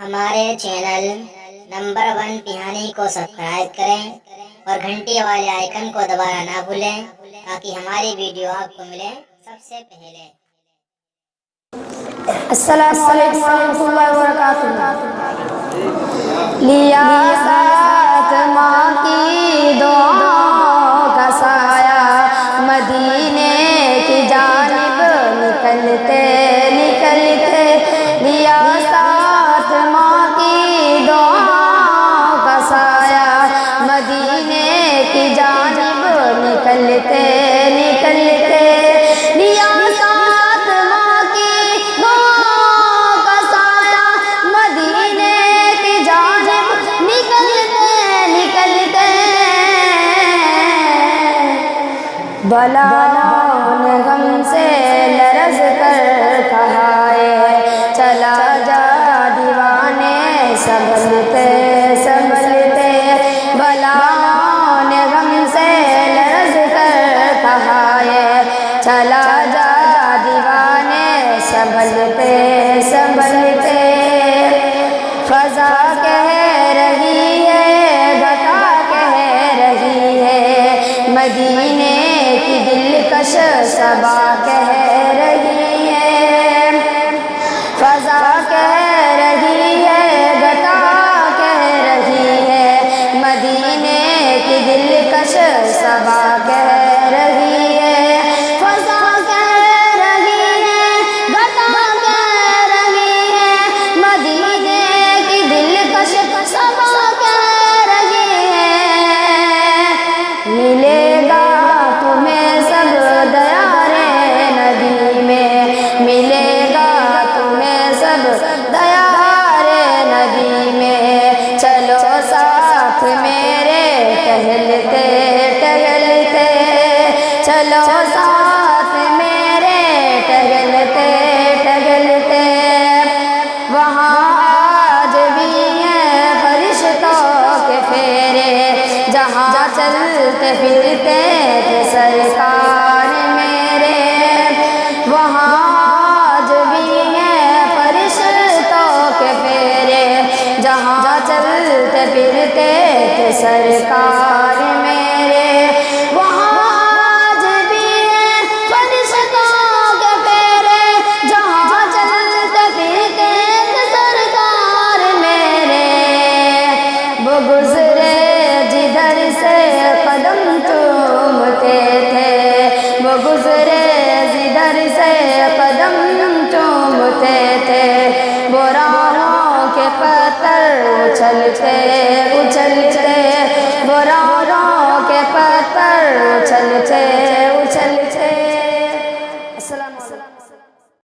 ہمارے channel number 1 پیہانی کو subscribe کریں اور گھنٹی والے آئیکن کو دبانا نہ بھولیں تاکہ ہماری ویڈیو آپ کو ملے سب سے پہلے۔ السلام علیکم ورحمۃ اللہ وبرکاتہ۔ لیا ساتھ ماں کی دعاؤں کا سایہ، مدینے کی جانب نکلتے نکلتے، لیا ساتھ ماں کی دعاؤں کا سایہ، مدینے کی جانب نکلتے نکلتے، لیا ساتھ ماں کی دعاؤں کا سایہ، مدینے کی جانب نکلتے نکلتے، بلاؤں نے غم سے لرز کر کہا ہے، چلا جا دیوانے سنبھلتے سنبھلتے، بلاؤں نے غم سے لرز کر کہا ہے، چلا جا دیوانے سنبھلتے سنبھلتے، فضا کہہ رہی ہے گھٹا کہہ رہی ہے، مدینے کی دلکش صبا کہہ رہی ہے، فضا کہہ رہی ہے گھٹا کہہ رہی ہے، مدینے کی دلکش صبا کہہ رہی ہے، فضا کہہ رہی ہے گھٹا کہہ رہی ہے، مدینے کی دلکش صبا کہہ رہی ہے، ملے گا تمہیں سب دیار نبی میں، ملے گا تمہیں سب دیار نبی میں، چلو ساتھ میرے ٹہلتے ٹہلتے، چلو ساتھ میرے ٹہلتے ٹہلتے، وہاں آج بھی ہیں فرشتوں کے پھیرے، جہاں چلتے پھرتے تھے سرکار میرے، وہاں آج بھی ہیں فرشتوں کے پھیرے، جہاں چلتے پھرتے تھے سرکار میرے، وہاں آج بھی ہیں فرشتوں کے پھیرے، جہاں چلتے پھرتے تھے سرکار میرے، وہ گزرے جدھر سے قدم چومتے تھے، وہ گزرے جدھر سے قدم چومتے تھے، وہ راہوں کے پتھر اچھلتے اچھلتے، وہ راہوں کے پتھر اچھلتے